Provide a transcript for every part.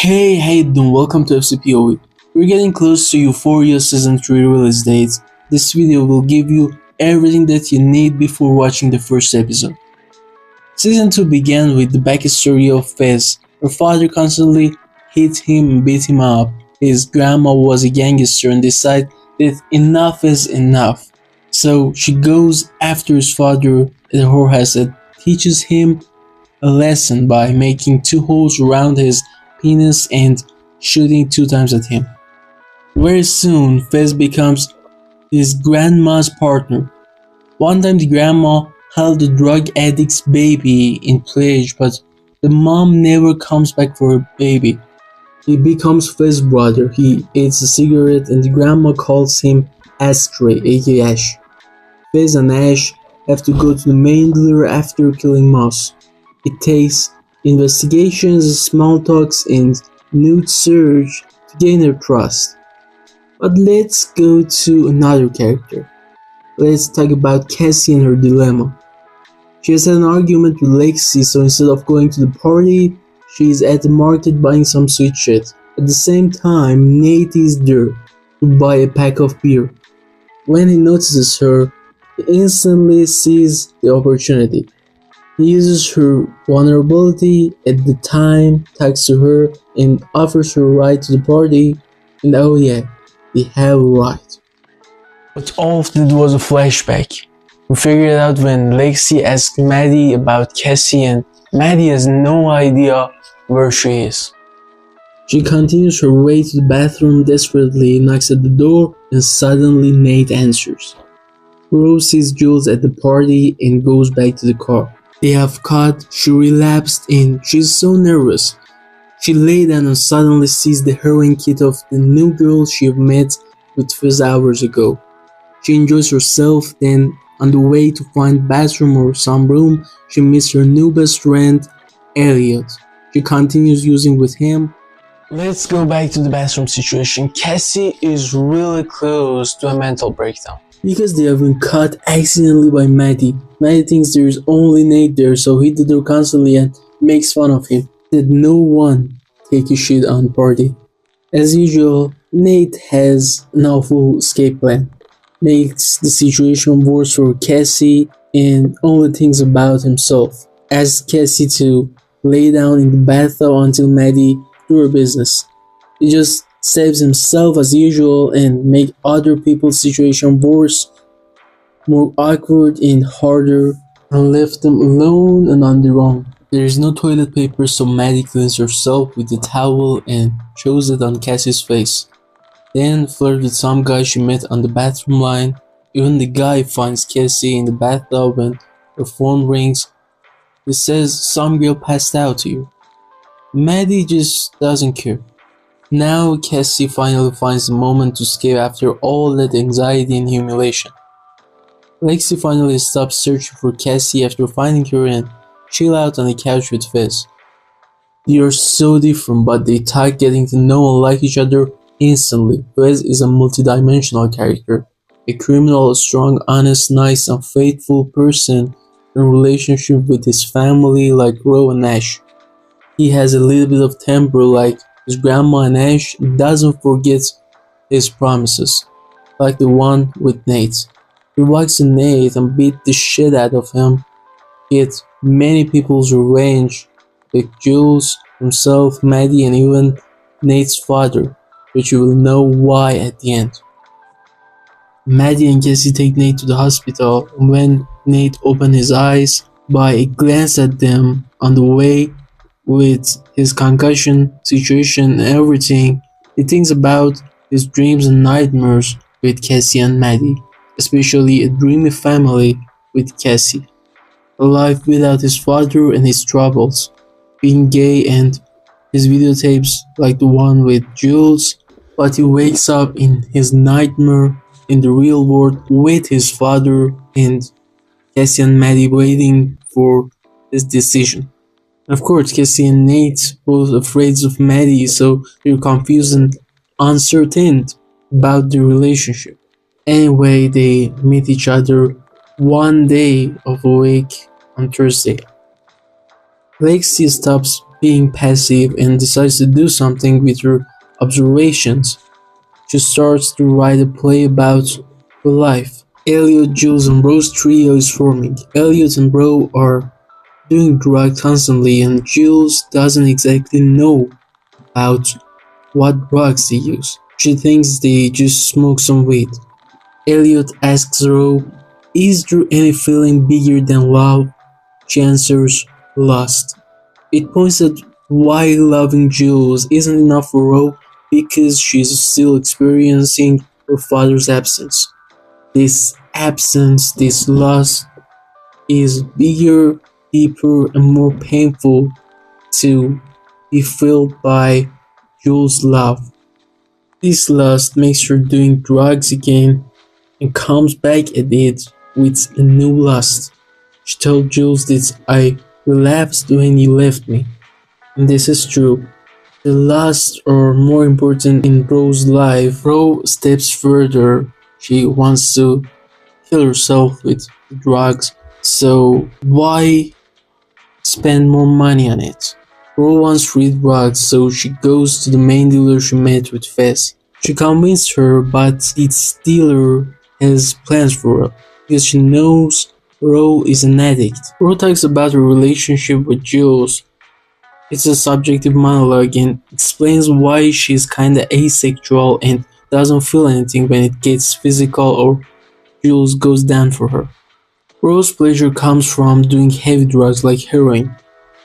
Hey, how you doing? Welcome to FCPOE. We're getting close to Euphoria Season 3 release dates. This video will give you everything that you need before watching the first episode. Season 2 began with the backstory of Fez. Her father constantly hit him and beat him up. His grandma was a gangster and decided that enough is enough. So she goes after his father at the whorehouse and teaches him a lesson by making 2 holes around his penis and shooting 2 times at him. Very soon, Fez becomes his grandma's partner. One time the grandma held the drug addict's baby in pledge, but the mom never comes back for her baby. He becomes Fez's brother. He eats a cigarette and the grandma calls him Ashtray, aka Ash. Fez and Ash have to go to the main dealer after killing Moss. It takes investigations, small talks, and nude search to gain her trust. But let's go to another character. Let's talk about Cassie and her dilemma. She has had an argument with Lexi, so instead of going to the party, she is at the market buying some sweet shit. At the same time, Nate is there to buy a pack of beer. When he notices her, he instantly sees the opportunity. He uses her vulnerability at the time, talks to her, and offers her a ride to the party. And oh yeah, they have a ride. But all of that was a flashback. We figured it out when Lexi asked Maddie about Cassie, and Maddie has no idea where she is. She continues her way to the bathroom desperately, knocks at the door, and suddenly Nate answers. Rose sees Jules at the party and goes back to the car. They have caught, she relapsed and she's so nervous. She lay down and suddenly sees the heroin kit of the new girl she met with Fizz hours ago. She enjoys herself, then on the way to find bathroom or some room, she meets her new best friend, Elliot. She continues using with him. Let's go back to the bathroom situation. Cassie is really close to a mental breakdown. Because they have been caught accidentally by Maddie. Maddie thinks there is only Nate there, so he did her constantly and makes fun of him. That no one take a shit on party. As usual, Nate has an awful escape plan. Makes the situation worse for Cassie and only thinks about himself. Asks Cassie to lay down in the bathtub until Maddie do her business. He just saves himself as usual and make other people's situation worse, more awkward and harder, and left them alone and on their own. There is no toilet paper, so Maddie cleans herself with the towel and shows it on Cassie's face. Then flirts with some guy she met on the bathroom line. Even the guy finds Cassie in the bathtub when her phone rings. It says some girl passed out to you. Maddie just doesn't care. Now Cassie finally finds the moment to escape after all that anxiety and humiliation. Lexi finally stops searching for Cassie after finding her and chill out on the couch with Fizz. They are so different, but they talk, getting to know and like each other instantly. Fizz is a multidimensional character, a criminal, a strong, honest, nice, and faithful person in a relationship with his family like Ro and Ash. He has a little bit of temper like his grandma, and Ash doesn't forget his promises, like the one with Nate. He walks to Nate and beat the shit out of him, get many people's revenge, like Jules, himself, Maddie, and even Nate's father, which you will know why at the end. Maddie and Cassie take Nate to the hospital, and when Nate opens his eyes, by a glance at them on the way, with his concussion situation and everything, he thinks about his dreams and nightmares with Cassie and Maddie, especially a dreamy family with Cassie, a life without his father and his troubles, being gay and his videotapes like the one with Jules, but he wakes up in his nightmare in the real world with his father and Cassie and Maddie waiting for his decision. Of course, Cassie and Nate both afraid of Maddie, so they're confused and uncertain about their relationship. Anyway, they meet each other one day of a week on Thursday. Lexi stops being passive and decides to do something with her observations. She starts to write a play about her life. Elliot, Jules, and Rose trio is forming. Elliot and Rose are doing drugs constantly, and Jules doesn't exactly know about what drugs they use. She thinks they just smoke some weed. Elliot asks Rose, "Is there any feeling bigger than love?" She answers, "Lust." It points out why loving Jules isn't enough for Rose because she's still experiencing her father's absence. This absence, this loss, is bigger, deeper, and more painful to be felt by Jules' love. This lust makes her doing drugs again and comes back at it with a new lust. She told Jules that I relapsed when you left me, and this is true. The lusts are more important in Rose's life. Rose steps further. She wants to kill herself with drugs, so why spend more money on it? Rose wants free drugs, so she goes to the main dealer she met with Fez. She convinced her, but its dealer has plans for her because she knows Rose is an addict. Rose talks about her relationship with Jules. It's a subjective monologue and explains why she's kinda asexual and doesn't feel anything when it gets physical or Jules goes down for her. Rose's pleasure comes from doing heavy drugs like heroin.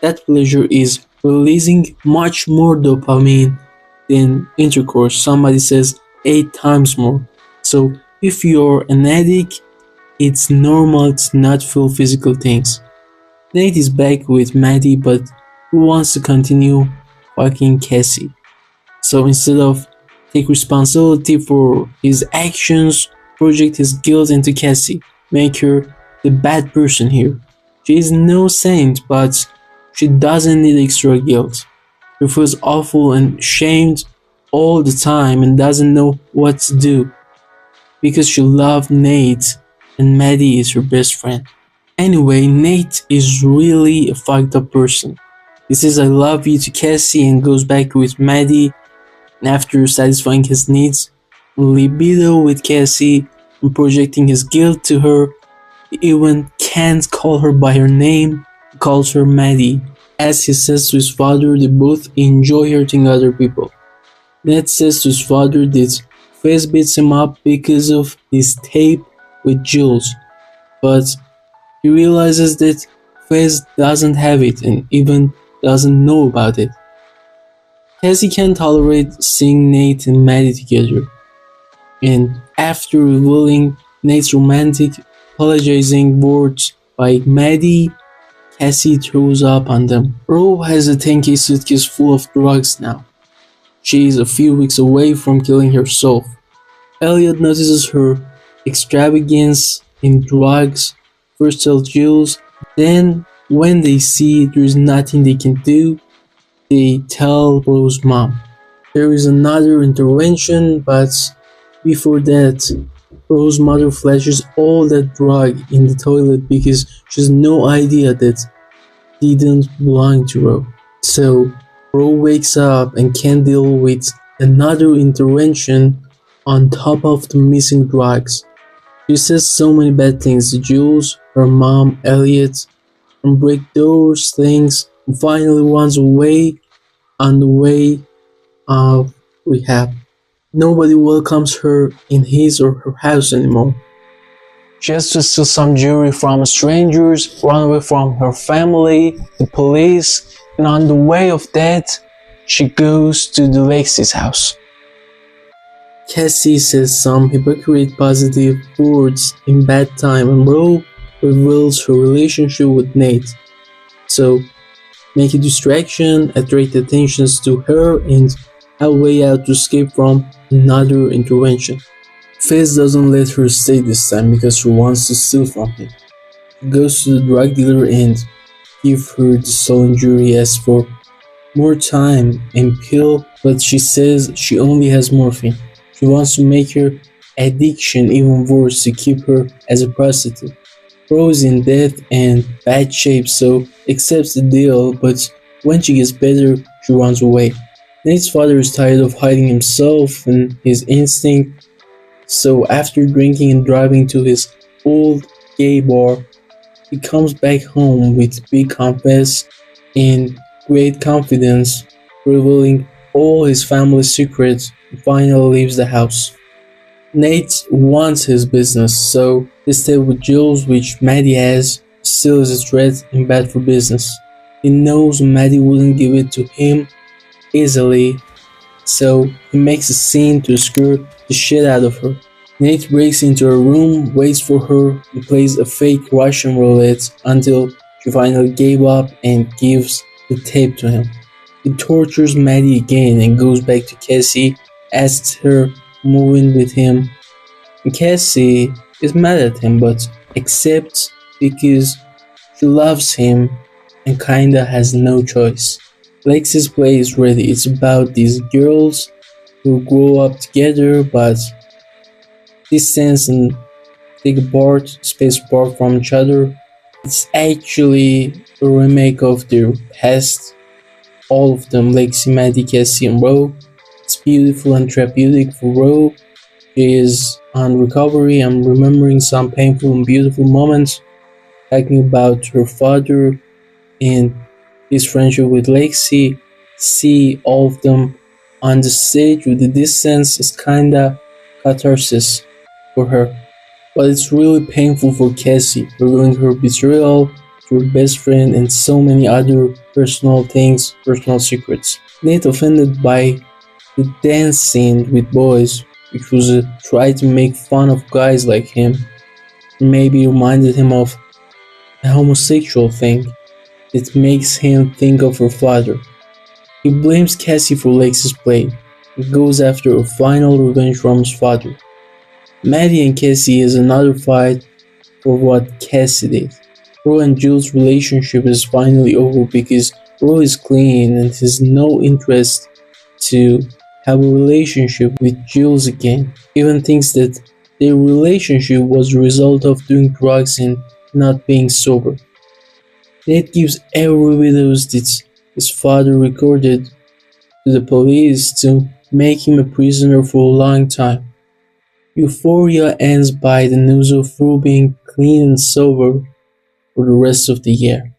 That pleasure is releasing much more dopamine than intercourse. Somebody says 8 times more. So if you're an addict, it's normal to not feel physical things. Nate is back with Maddie, but he wants to continue fucking Cassie. So instead of take responsibility for his actions, project his guilt into Cassie, make her the bad person here. She is no saint, but she doesn't need extra guilt. She feels awful and shamed all the time and doesn't know what to do because she loved Nate and Maddie is her best friend. Anyway, Nate is really a fucked up person. He says I love you to Cassie and goes back with Maddie after satisfying his needs, libido with Cassie, and projecting his guilt to her. He even can't call her by her name, he calls her Maddie. As he says to his father, they both enjoy hurting other people. Ned says to his father that Fez beats him up because of his tape with Jules, but he realizes that Fez doesn't have it and even doesn't know about it. Cassie can't tolerate seeing Nate and Maddie together, and after revealing Nate's romantic, apologizing words by Maddie, Cassie throws up on them. Rose has a 10K suitcase full of drugs now. She is a few weeks away from killing herself. Elliot notices her extravagance in drugs, first tells Jules, then when they see there's nothing they can do, they tell Rose's mom. There is another intervention, but before that, Rose's mother flashes all that drug in the toilet because she has no idea that didn't belong to Rose. So Rose wakes up and can't deal with another intervention on top of the missing drugs. She says so many bad things to Jules, her mom, Elliot, and break doors, things, and finally runs away on the way of rehab. Nobody welcomes her in his or her house anymore. She has to steal some jewelry from strangers, run away from her family, the police, and on the way of that, she goes to the Lexi's house. Cassie says some hypocrite positive words in bad time and Rose reveals her relationship with Nate. So, make a distraction, attract attentions to her, and a way out to escape from another intervention. Fez doesn't let her stay this time because she wants to steal from him. She goes to the drug dealer and gives her the stolen jewelry, asks for more time and pill, but she says she only has morphine. She wants to make her addiction even worse to keep her as a prostitute. Rose is in death and bad shape, so accepts the deal, but When she gets better, she runs away. Nate's father is tired of hiding himself and his instinct, so after drinking and driving to his old gay bar, he comes back home with big confess and great confidence, revealing all his family secrets, and finally leaves the house. Nate wants his business, so they stay with Jules, which Maddie has, still is a threat and bad for business. He knows Maddie wouldn't give it to him easily, so he makes a scene to scare the shit out of her. Nate breaks into her room, waits for her, and plays a fake Russian roulette until she finally gave up and gives the tape to him. He tortures Maddie again and goes back to Cassie, asks her to move in with him. And Cassie is mad at him but accepts because she loves him and kinda has no choice. Lexi's play is ready. It's about these girls who grow up together but distance and take apart, space apart from each other. It's actually a remake of their past, all of them, Lexi, Maddie, Cassie, and Ro. It's beautiful and therapeutic for Ro. She is on recovery and remembering some painful and beautiful moments, talking about her father and his friendship with Lexi. See all of them on the stage with the distance is kinda catharsis for her. But it's really painful for Cassie, revealing her betrayal to her best friend and so many other personal things, personal secrets. Nate offended by the dance scene with boys, which was a try to make fun of guys like him, maybe reminded him of a homosexual thing that makes him think of her father. He blames Cassie for Lexi's play and goes after a final revenge from his father. Maddie and Cassie is another fight for what Cassie did. Ro and Jules' relationship is finally over because Ro is clean and has no interest to have a relationship with Jules again. Even thinks that their relationship was a result of doing drugs and not being sober. Nate gives every video that his father recorded to the police to make him a prisoner for a long time. Euphoria ends by the news of Ro being clean and sober for the rest of the year.